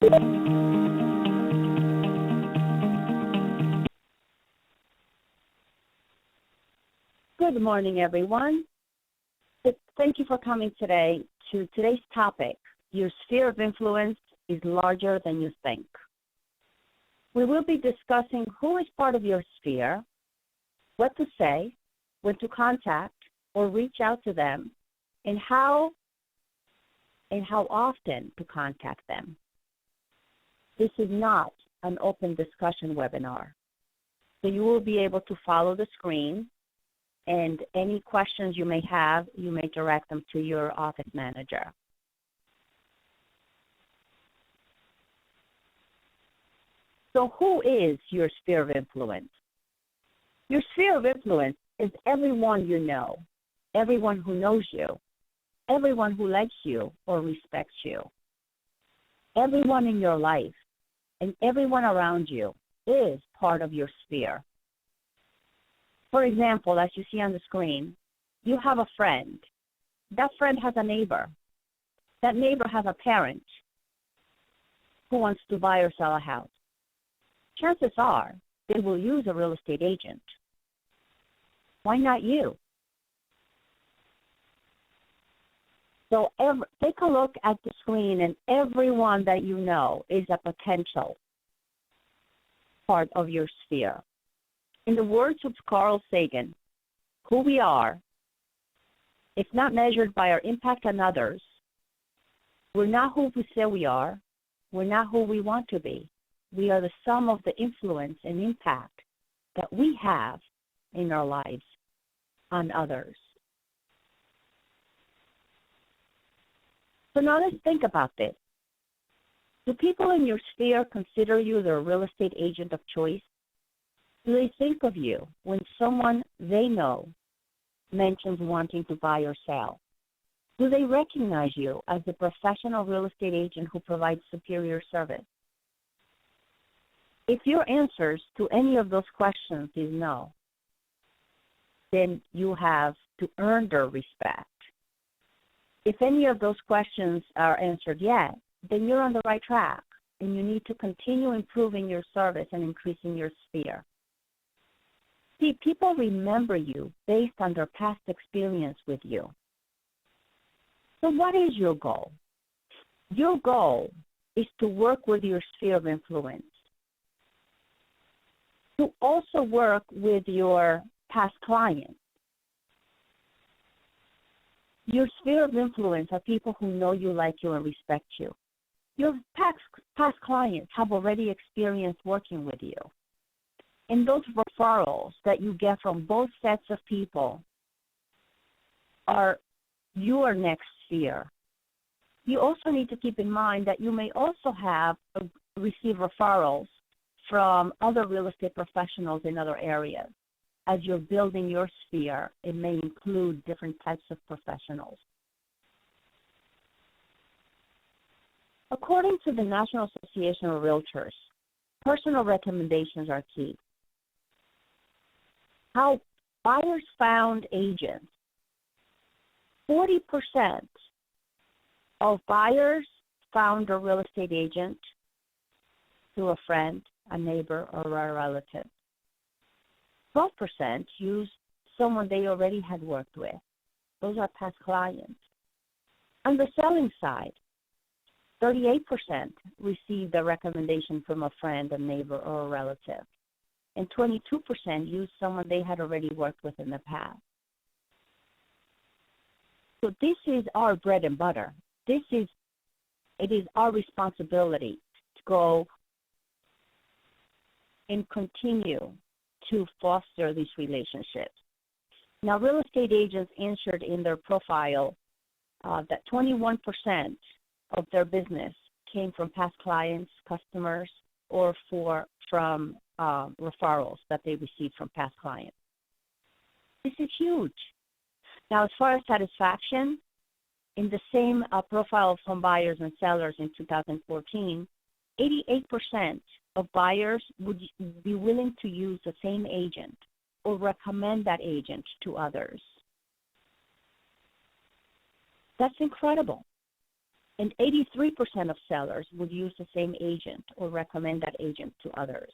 Good morning, everyone. Thank you for coming today to today's topic. Your sphere of influence is larger than you think. We will be discussing who is part of your sphere, what to say, when to contact or reach out to them, and how often to contact them. This is not an open discussion webinar, so you will be able to follow the screen, and any questions you may have, you may direct them to your office manager. So who is your sphere of influence? Your sphere of influence is everyone you know, everyone who knows you, everyone who likes you or respects you. Everyone in your life and everyone around you is part of your sphere. For example, as you see on the screen, you have a friend. That friend has a neighbor. That neighbor has a parent who wants to buy or sell a house. Chances are they will use a real estate agent. Why not you? So take a look at the screen, and everyone that you know is a potential part of your sphere. In the words of Carl Sagan, who we are, if not measured by our impact on others, we're not who we say we are, we're not who we want to be. We are the sum of the influence and impact that we have in our lives on others. So now let's think about this. Do people in your sphere consider you their real estate agent of choice? Do they think of you when someone they know mentions wanting to buy or sell? Do they recognize you as the professional real estate agent who provides superior service? If your answers to any of those questions is no, then you have to earn their respect. If any of those questions are answered yes, then you're on the right track, and you need to continue improving your service and increasing your sphere. See, people remember you based on their past experience with you. So what is your goal? Your goal is to work with your sphere of influence, to also work with your past clients. Your sphere of influence are people who know you, like you, and respect you. Your past clients have already experienced working with you. And those referrals that you get from both sets of people are your next sphere. You also need to keep in mind that you may also receive referrals from other real estate professionals in other areas. As you're building your sphere, it may include different types of professionals. According to the National Association of Realtors, personal recommendations are key. How buyers found agents. 40% of buyers found a real estate agent through a friend, a neighbor, or a relative. 12% used someone they already had worked with. Those are past clients. On the selling side, 38% received a recommendation from a friend, a neighbor, or a relative. And 22% used someone they had already worked with in the past. So this is our bread and butter. It is our responsibility to go and continue to foster these relationships. Now, real estate agents answered in their profile that 21% of their business came from past clients, customers, or from referrals that they received from past clients. This is huge. Now, as far as satisfaction, in the same profile of home buyers and sellers in 2014, 88% of buyers would be willing to use the same agent or recommend that agent to others. That's incredible. And 83% of sellers would use the same agent or recommend that agent to others.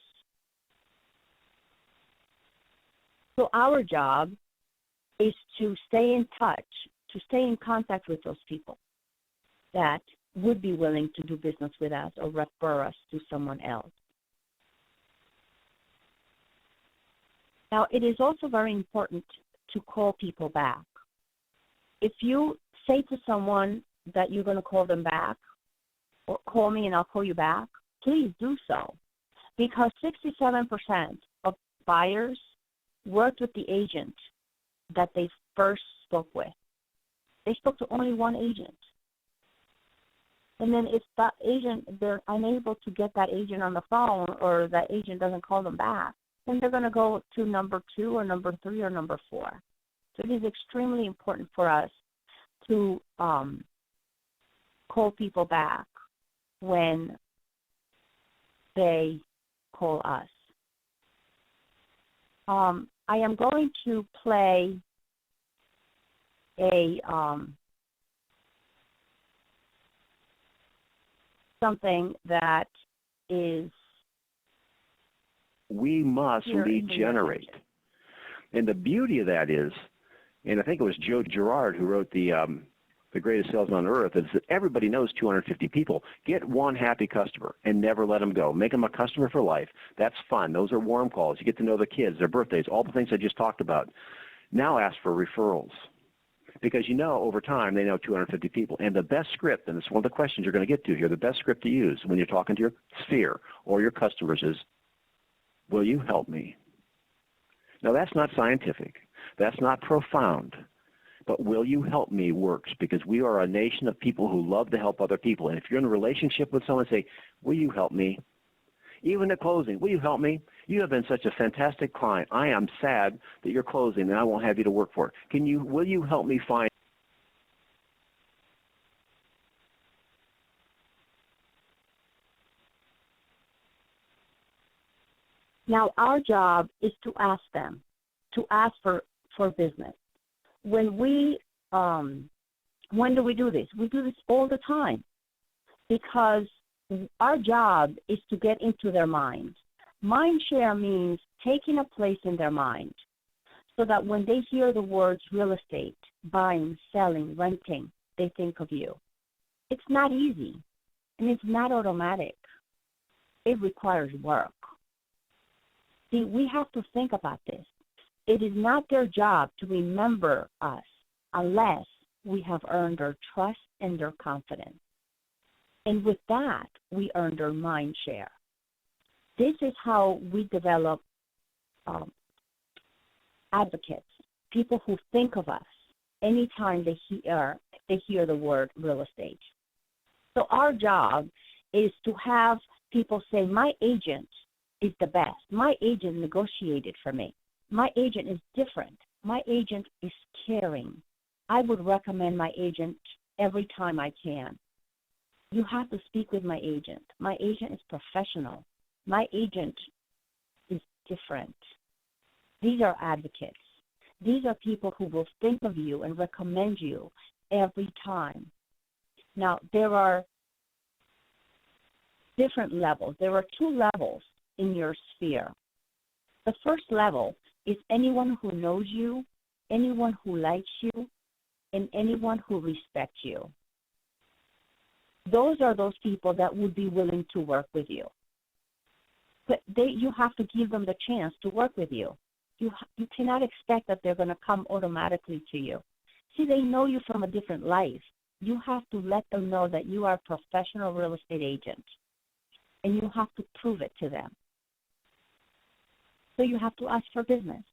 So our job is to stay in touch, to stay in contact with those people that would be willing to do business with us or refer us to someone else. Now, it is also very important to call people back. If you say to someone that you're going to call them back, or call me and I'll call you back, please do so. Because 67% of buyers worked with the agent that they first spoke with. They spoke to only one agent. And then if that agent, they're unable to get that agent on the phone or that agent doesn't call them back, then they're going to go to number 2 or number 3 or number 4. So it is extremely important for us to call people back when they call us. I am going to play a something that is. We must lead generate. And the beauty of that is, and I think it was Joe Girard who wrote the greatest salesman on earth, is that everybody knows 250 people. Get one happy customer and never let them go. Make them a customer for life. That's fun. Those are warm calls. You get to know the kids, their birthdays, all the things I just talked about. Now ask for referrals. Because you know over time they know 250 people. And the best script, and it's one of the questions you're going to get to here, the best script to use when you're talking to your sphere or your customers is, will you help me? Now that's not scientific. That's not profound. But will you help me works, because we are a nation of people who love to help other people. And if you're in a relationship with someone, say, will you help me? Even at closing, will you help me? You have been such a fantastic client. I am sad that you're closing and I won't have you to work for. Will you help me find? Now, our job is to ask them, to ask for business. When do we do this? We do this all the time because our job is to get into their mind. Mind share means taking a place in their mind so that when they hear the words real estate, buying, selling, renting, they think of you. It's not easy, and it's not automatic. It requires work. See, we have to think about this. It is not their job to remember us unless we have earned their trust and their confidence. And with that, we earn their mind share. This is how we develop advocates, people who think of us anytime they hear the word real estate. So our job is to have people say, my agent is the best. My agent negotiated for me. My agent is different. My agent is caring. I would recommend my agent every time I can. You have to speak with my agent. My agent is professional. My agent is different. These are advocates. These are people who will think of you and recommend you every time. Now, there are different levels. There are 2 levels in your sphere. The first level is anyone who knows you, anyone who likes you, and anyone who respects you. Those are those people that would be willing to work with you. But you have to give them the chance to work with you. You cannot expect that they're going to come automatically to you. See, they know you from a different life. You have to let them know that you are a professional real estate agent, and you have to prove it to them. So you have to ask for business.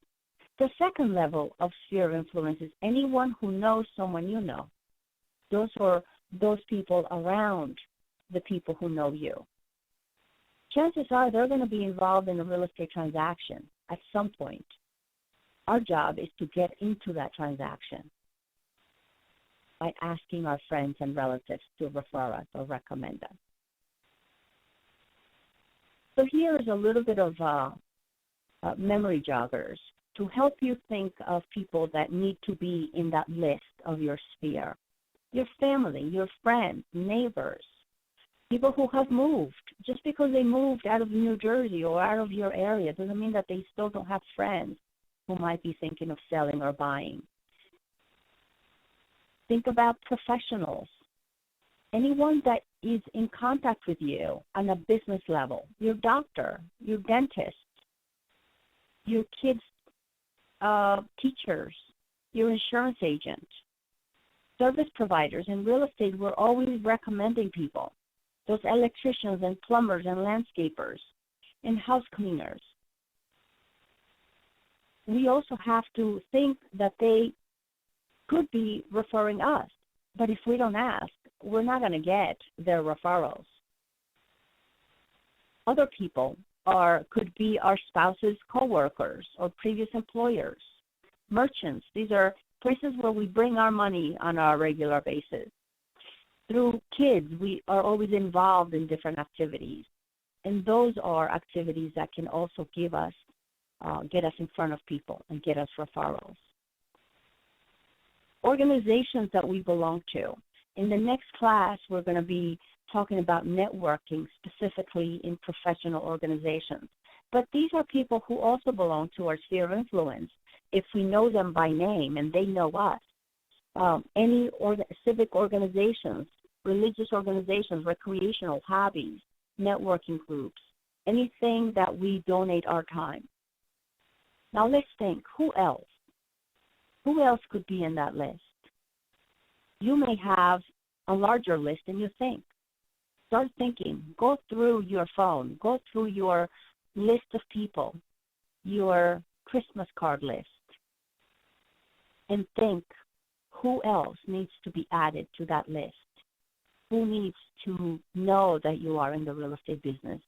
The second level of sphere of influence is anyone who knows someone you know. Those are those people around the people who know you. Chances are they're going to be involved in a real estate transaction at some point. Our job is to get into that transaction by asking our friends and relatives to refer us or recommend us. So here is a little bit of memory joggers to help you think of people that need to be in that list of your sphere. your family, your friends, neighbors, people who have moved. Just because they moved out of New Jersey or out of your area doesn't mean that they still don't have friends who might be thinking of selling or buying. Think about professionals. Anyone that is in contact with you on a business level, your doctor, your dentist, your kids' teachers, your insurance agent, service providers. In real estate, we're always recommending people, those electricians and plumbers and landscapers and house cleaners. We also have to think that they could be referring us, but if we don't ask, we're not going to get their referrals. Other people could be our spouses' coworkers or previous employers, merchants. These are places where we bring our money on a regular basis. Through kids, we are always involved in different activities, and those are activities that can also give us, get us in front of people and get us referrals. Organizations that we belong to. In the next class, we're going to be talking about networking, specifically in professional organizations. But these are people who also belong to our sphere of influence if we know them by name and they know us. Any civic organizations, religious organizations, recreational, hobbies, networking groups, anything that we donate our time. Now let's think, who else? Who else could be in that list? You may have a larger list than you think. Start thinking. Go through your phone. Go through your list of people, your Christmas card list, and think who else needs to be added to that list. Who needs to know that you are in the real estate business,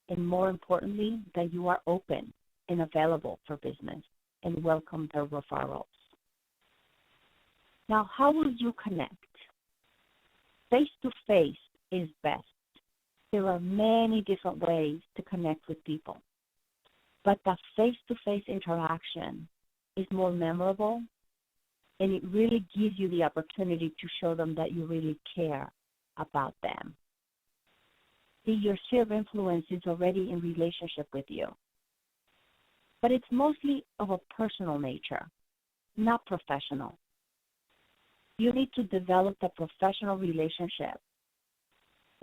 and more importantly, that you are open and available for business and welcome their referrals. Now, how will you connect? Face-to-face is best. There are many different ways to connect with people, but the face-to-face interaction is more memorable, and it really gives you the opportunity to show them that you really care about them. See, your sphere of influence is already in relationship with you, but it's mostly of a personal nature, not professional. You need to develop a professional relationship,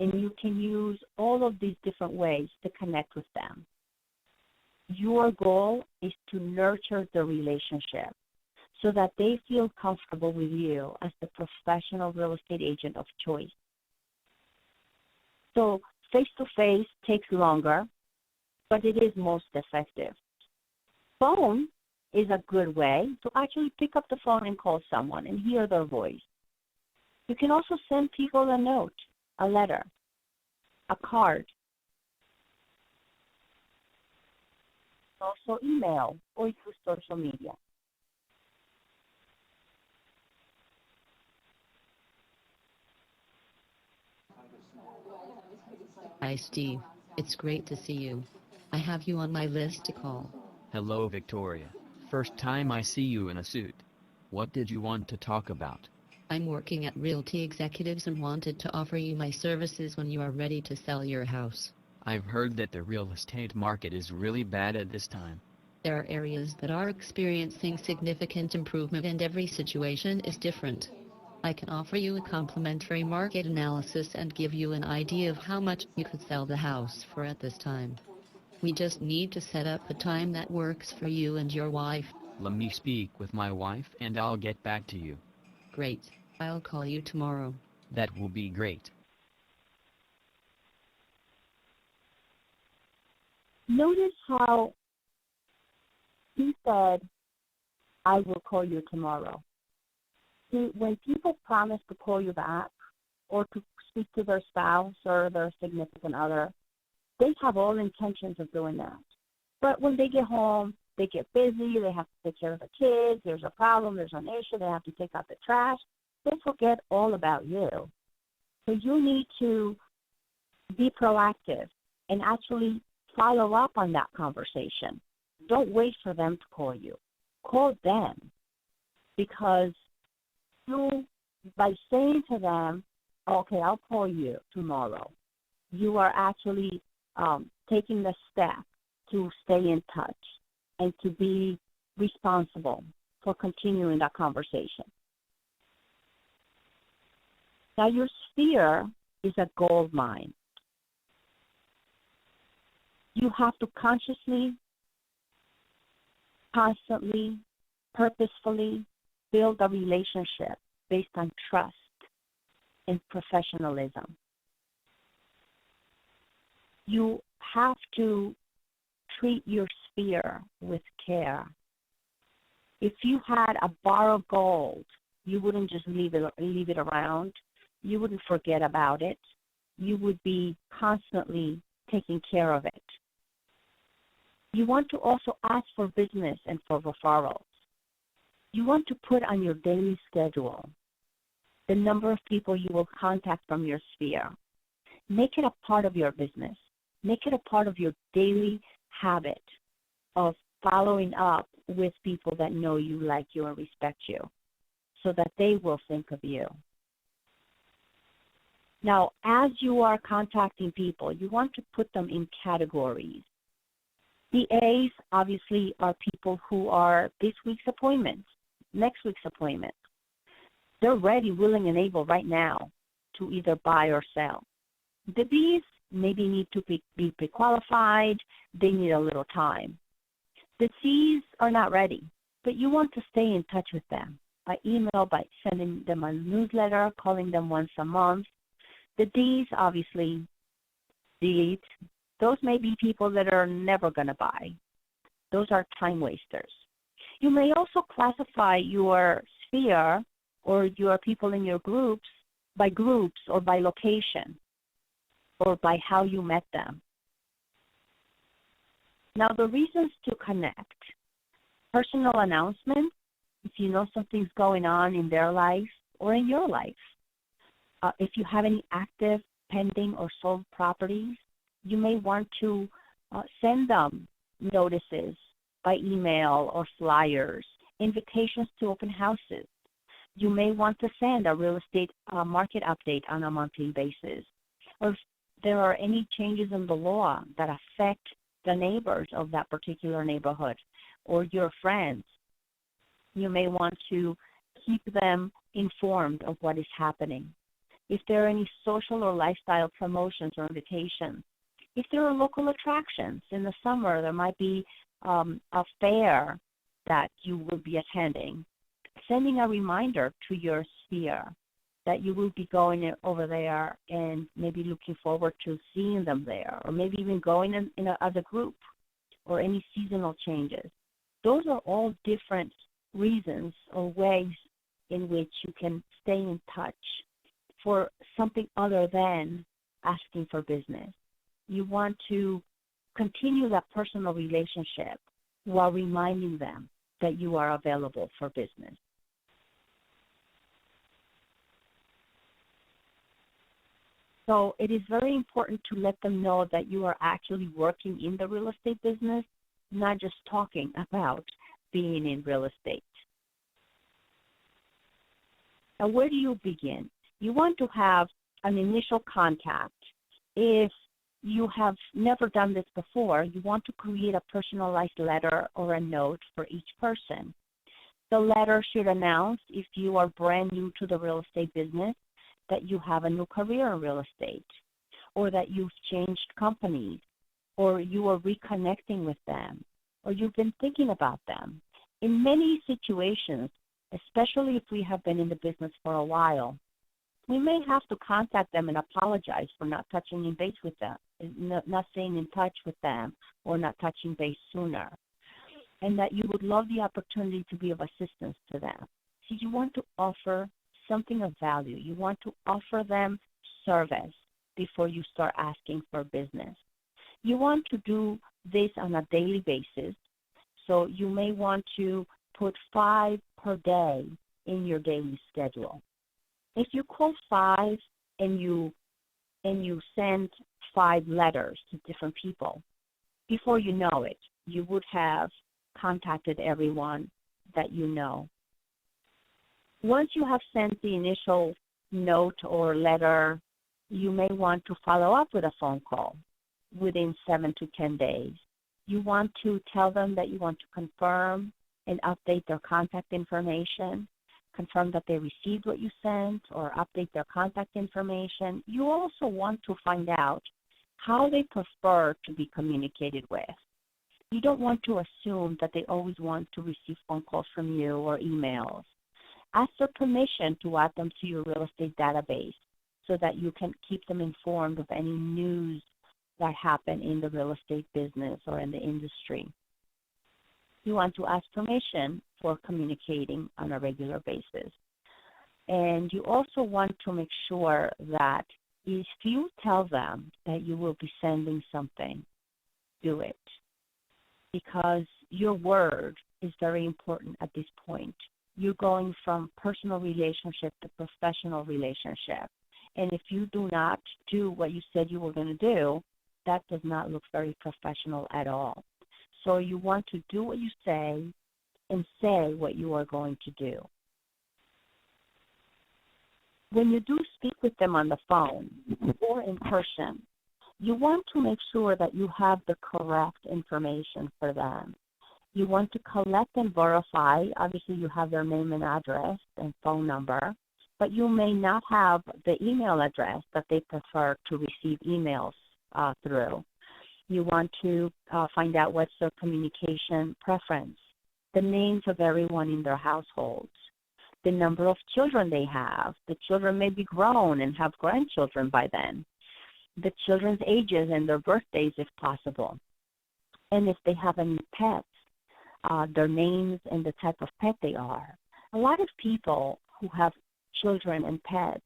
and you can use all of these different ways to connect with them. Your goal is to nurture the relationship so that they feel comfortable with you as the professional real estate agent of choice. So face-to-face takes longer, but it is most effective. Phone is a good way to actually pick up the phone and call someone and hear their voice. You can also send people a note, a letter, a card. Also email or use social media. Hi, Steve. It's great to see you. I have you on my list to call. Hello, Victoria. First time I see you in a suit. What did you want to talk about? I'm working at Realty Executives and wanted to offer you my services when you are ready to sell your house. I've heard that the real estate market is really bad at this time. There are areas that are experiencing significant improvement, and every situation is different. I can offer you a complimentary market analysis and give you an idea of how much you could sell the house for at this time. We just need to set up a time that works for you and your wife. Let me speak with my wife and I'll get back to you. Great. I'll call you tomorrow. That will be great. Notice how he said, I will call you tomorrow. See, when people promise to call you back or to speak to their spouse or their significant other, they have all intentions of doing that. But when they get home, they get busy, they have to take care of the kids, there's a problem, there's an issue, they have to take out the trash. They forget all about you. So you need to be proactive and actually follow up on that conversation. Don't wait for them to call you. Call them, because you by saying to them, okay, I'll call you tomorrow, you are actually taking the step to stay in touch and to be responsible for continuing that conversation. Now, your sphere is a gold mine. You have to consciously, constantly, purposefully build a relationship based on trust and professionalism. You have to treat your sphere with care. If you had a bar of gold, you wouldn't just leave it around. You wouldn't forget about it. You would be constantly taking care of it. You want to also ask for business and for referrals. You want to put on your daily schedule the number of people you will contact from your sphere. Make it a part of your business. Make it a part of your daily habit of following up with people that know you, like you, and respect you, so that they will think of you. Now, as you are contacting people, you want to put them in categories. The A's, obviously, are people who are this week's appointments, next week's appointments. They're ready, willing, and able right now to either buy or sell. The B's maybe need to be pre-qualified. They need a little time. The C's are not ready, but you want to stay in touch with them by email, by sending them a newsletter, calling them once a month. The D's, obviously, those may be people that are never going to buy. Those are time wasters. You may also classify your sphere or your people in your groups or by location or by how you met them. Now, the reasons to connect. Personal announcement, if you know something's going on in their life or in your life. If you have any active, pending, or sold properties, you may want to send them notices by email or flyers, invitations to open houses. You may want to send a real estate market update on a monthly basis. Or if there are any changes in the law that affect the neighbors of that particular neighborhood or your friends, you may want to keep them informed of what is happening. If there are any social or lifestyle promotions or invitations, if there are local attractions in the summer, there might be a fair that you will be attending, sending a reminder to your sphere that you will be going over there and maybe looking forward to seeing them there, or maybe even going as a group, or any seasonal changes. Those are all different reasons or ways in which you can stay in touch for something other than asking for business. You want to continue that personal relationship while reminding them that you are available for business. So it is very important to let them know that you are actually working in the real estate business, not just talking about being in real estate. Now, where do you begin? You want to have an initial contact. If you have never done this before, you want to create a personalized letter or a note for each person. The letter should announce, if you are brand new to the real estate business, that you have a new career in real estate, or that you've changed companies, or you are reconnecting with them, or you've been thinking about them. In many situations, especially if we have been in the business for a while, we may have to contact them and apologize for not touching base with them, not staying in touch with them, or not touching base sooner, and that you would love the opportunity to be of assistance to them. So you want to offer something of value. You want to offer them service before you start asking for business. You want to do this on a daily basis, so you may want to put 5 per day in your daily schedule. If you call 5 and you send 5 letters to different people, before you know it, you would have contacted everyone that you know. Once you have sent the initial note or letter, you may want to follow up with a phone call within 7 to 10 days. You want to tell them that you want to confirm and update their contact information, confirm that they received what you sent, or update their contact information. You also want to find out how they prefer to be communicated with. You don't want to assume that they always want to receive phone calls from you or emails. Ask for permission to add them to your real estate database so that you can keep them informed of any news that happen in the real estate business or in the industry. You want to ask permission for communicating on a regular basis. And you also want to make sure that if you tell them that you will be sending something, do it. Because your word is very important at this point. You're going from personal relationship to professional relationship. And if you do not do what you said you were going to do, that does not look very professional at all. So you want to do what you say and say what you are going to do. When you do speak with them on the phone or in person, you want to make sure that you have the correct information for them. You want to collect and verify. Obviously, you have their name and address and phone number, but you may not have the email address that they prefer to receive emails through. You want to find out what's their communication preference, the names of everyone in their households, the number of children they have. The children may be grown and have grandchildren by then. The children's ages and their birthdays if possible. And if they have any pets, their names and the type of pet they are. A lot of people who have children and pets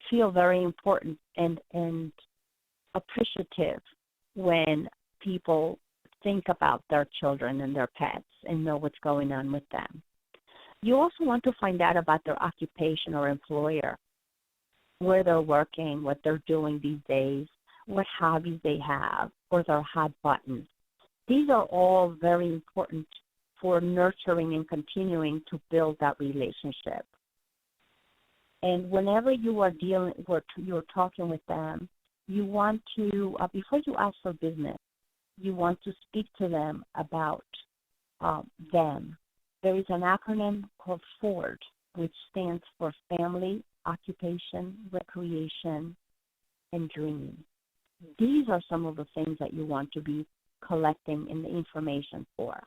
feel very important and appreciative when people think about their children and their pets and know what's going on with them. You also want to find out about their occupation or employer, where they're working, what they're doing these days, what hobbies they have, or their hot buttons. These are all very important for nurturing and continuing to build that relationship. And whenever you are you're talking with them, you want to, before you ask for business, you want to speak to them about them. There is an acronym called FORD, which stands for Family, Occupation, Recreation, and Dreams. These are some of the things that you want to be collecting in the information for.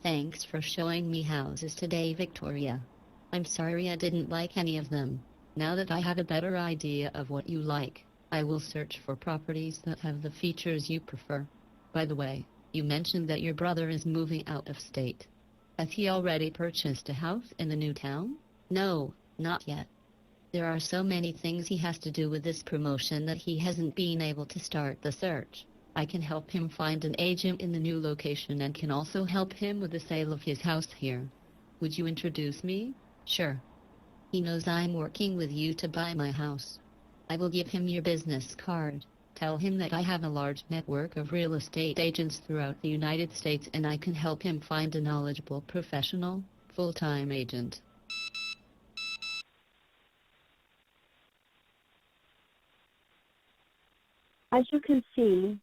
Thanks for showing me houses today, Victoria. I'm sorry I didn't like any of them. Now that I have a better idea of what you like, I will search for properties that have the features you prefer. By the way, you mentioned that your brother is moving out of state. Has he already purchased a house in the new town? No, not yet. There are so many things he has to do with this promotion that he hasn't been able to start the search. I can help him find an agent in the new location and can also help him with the sale of his house here. Would you introduce me? Sure. He knows I'm working with you to buy my house. I will give him your business card. Tell him that I have a large network of real estate agents throughout the United States and I can help him find a knowledgeable professional, full-time agent. As you can see,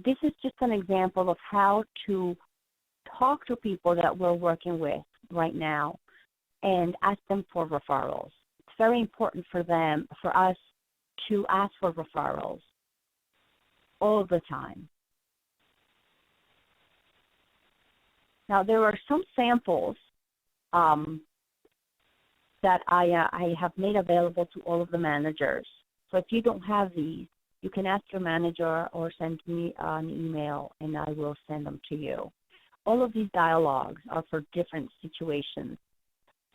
this is just an example of how to talk to people that we're working with right now and ask them for referrals. It's very important for us to ask for referrals all the time. Now, there are some samples that I have made available to all of the managers. So if you don't have these, you can ask your manager or send me an email, and I will send them to you. All of these dialogues are for different situations.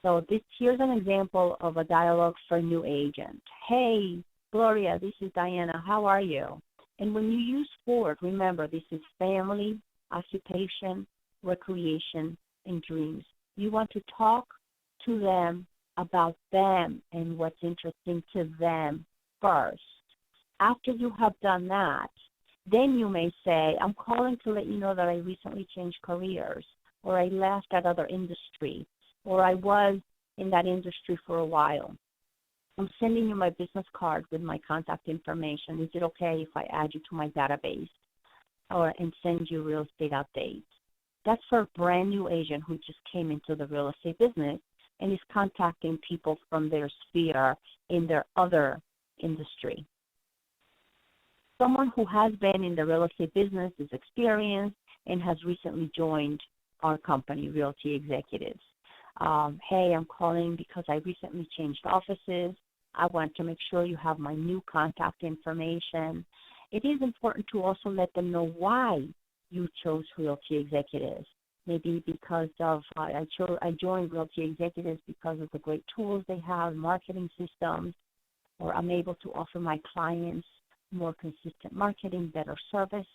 So here's an example of a dialogue for a new agent. Hey, Gloria, this is Diana. How are you? And when you use FORD, remember, this is family, occupation, recreation, and dreams. You want to talk to them about them and what's interesting to them first. After you have done that, Then you may say, I'm calling to let you know that I recently changed careers, or I left that other industry, or I was in that industry for a while. I'm sending you my business card with my contact information. Is it okay if I add you to my database and send you real estate updates? That's for a brand new agent who just came into the real estate business and is contacting people from their sphere in their other industry. Someone who has been in the real estate business, is experienced, and has recently joined our company, Realty Executives. Hey, I'm calling because I recently changed offices. I want to make sure you have my new contact information. It is important to also let them know why you chose Realty Executives. Maybe because of I joined Realty Executives because of the great tools they have, marketing systems, or I'm able to offer my clients more consistent marketing, better service.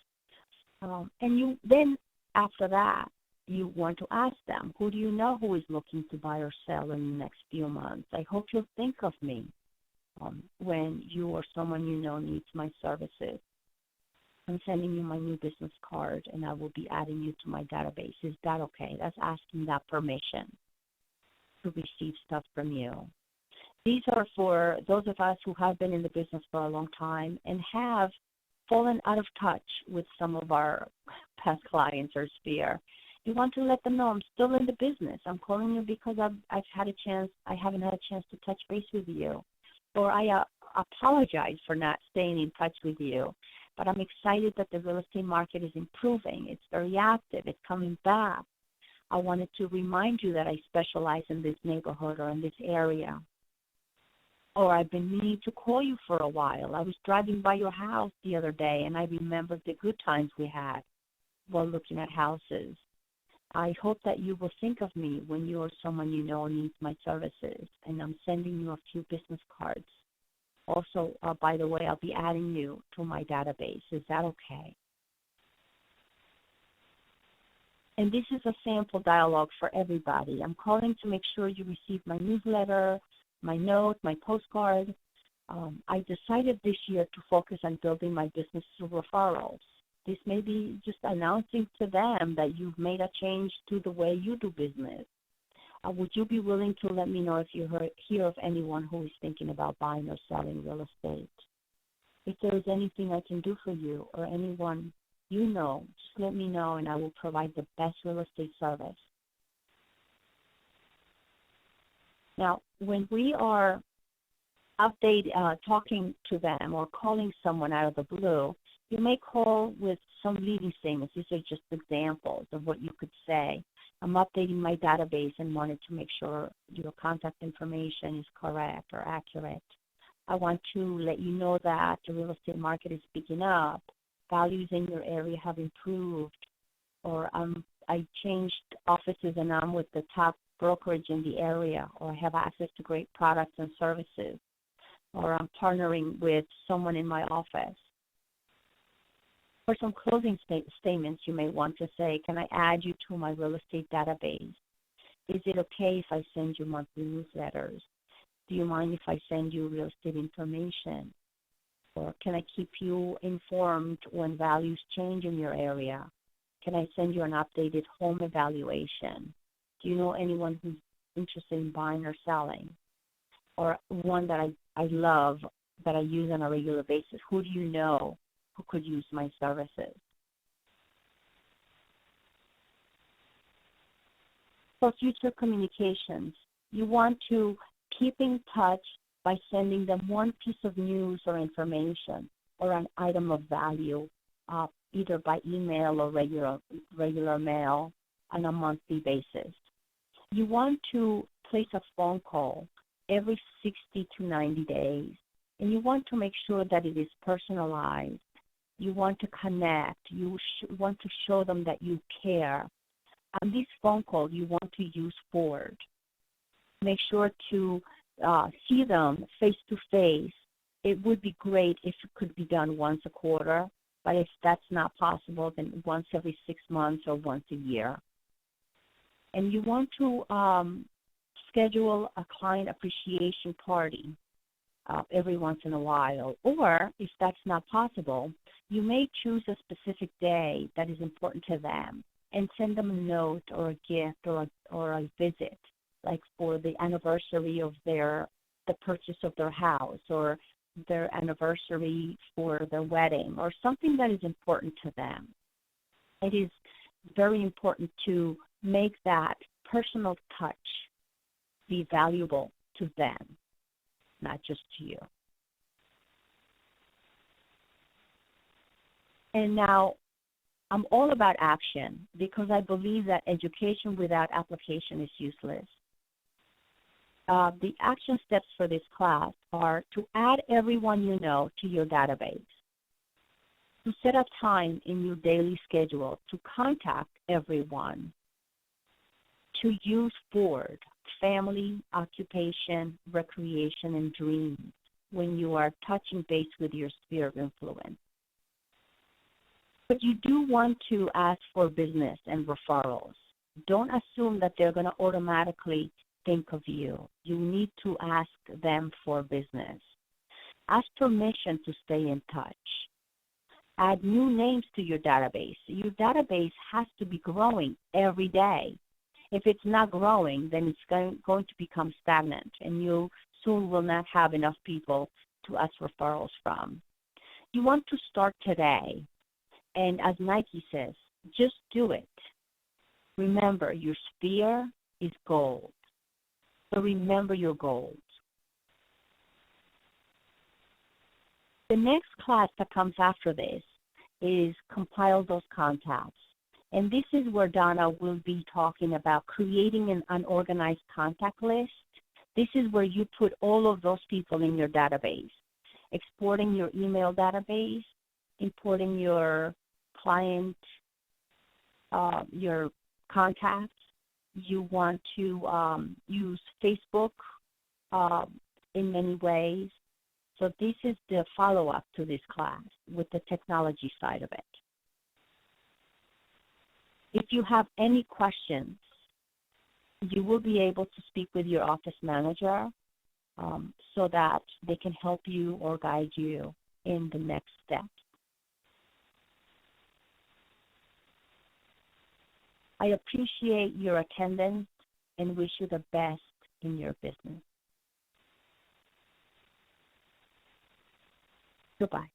And then after that, you want to ask them, who do you know who is looking to buy or sell in the next few months? I hope you'll think of me when you or someone you know needs my services. I'm sending you my new business card, and I will be adding you to my database. Is that okay? That's asking that permission to receive stuff from you. These are for those of us who have been in the business for a long time and have fallen out of touch with some of our past clients or sphere. You want to let them know I'm still in the business. I'm calling you because I haven't had a chance to touch base with you. Or I apologize for not staying in touch with you. But I'm excited that the real estate market is improving. It's very active. It's coming back. I wanted to remind you that I specialize in this neighborhood or in this area. Or I've been meaning to call you for a while. I was driving by your house the other day, and I remembered the good times we had while looking at houses. I hope that you will think of me when you or someone you know needs my services, and I'm sending you a few business cards. Also, by the way, I'll be adding you to my database. Is that okay? And this is a sample dialogue for everybody. I'm calling to make sure you receive my newsletter, my note, my postcard. I decided this year to focus on building my business through referrals. This may be just announcing to them that you've made a change to the way you do business. Would you be willing to let me know if you hear of anyone who is thinking about buying or selling real estate? If there is anything I can do for you or anyone you know, just let me know and I will provide the best real estate service. Now, when we are talking to them or calling someone out of the blue, you may call with some leading statements. These are just examples of what you could say. I'm updating my database and wanted to make sure your contact information is correct or accurate. I want to let you know that the real estate market is picking up. Values in your area have improved. Or I changed offices and I'm with the top brokerage in the area, or I have access to great products and services, or I'm partnering with someone in my office. For some closing statements, you may want to say, can I add you to my real estate database? Is it okay if I send you monthly newsletters? Do you mind if I send you real estate information? Or can I keep you informed when values change in your area? Can I send you an updated home evaluation? Do you know anyone who's interested in buying or selling? Or one that I love, that I use on a regular basis, who do you know who could use my services? For future communications, you want to keep in touch by sending them one piece of news or information or an item of value, either by email or regular mail on a monthly basis. You want to place a phone call every 60 to 90 days, and you want to make sure that it is personalized. You want to connect. You want to show them that you care. On this phone call, you want to use forward. Make sure to see them face-to-face. It would be great if it could be done once a quarter, but if that's not possible, then once every 6 months or once a year. And you want to schedule a client appreciation party every once in a while. Or if that's not possible, You may choose a specific day that is important to them and send them a note or a gift or a visit, like for the anniversary of the purchase of their house or their anniversary for their wedding or something that is important to them. It is very important to make that personal touch be valuable to them, not just to you. And now, I'm all about action because I believe that education without application is useless. The action steps for this class are to add everyone you know to your database, to set up time in your daily schedule to contact everyone, to use FORD, family, occupation, recreation, and dreams when you are touching base with your sphere of influence. But you do want to ask for business and referrals. Don't assume that they're going to automatically think of you. You need to ask them for business. Ask permission to stay in touch. Add new names to your database. Your database has to be growing every day. If it's not growing, then it's going to become stagnant, and you soon will not have enough people to ask referrals from. You want to start today. And as Nike says, just do it. Remember, your sphere is gold. So remember your goals. The next class that comes after this is compile those contacts. And this is where Donna will be talking about creating an unorganized contact list. This is where you put all of those people in your database, exporting your email database, importing your client, your contacts. You want to use Facebook in many ways. So this is the follow-up to this class with the technology side of it. If you have any questions, you will be able to speak with your office manager so that they can help you or guide you in the next step. I appreciate your attendance and wish you the best in your business. Goodbye.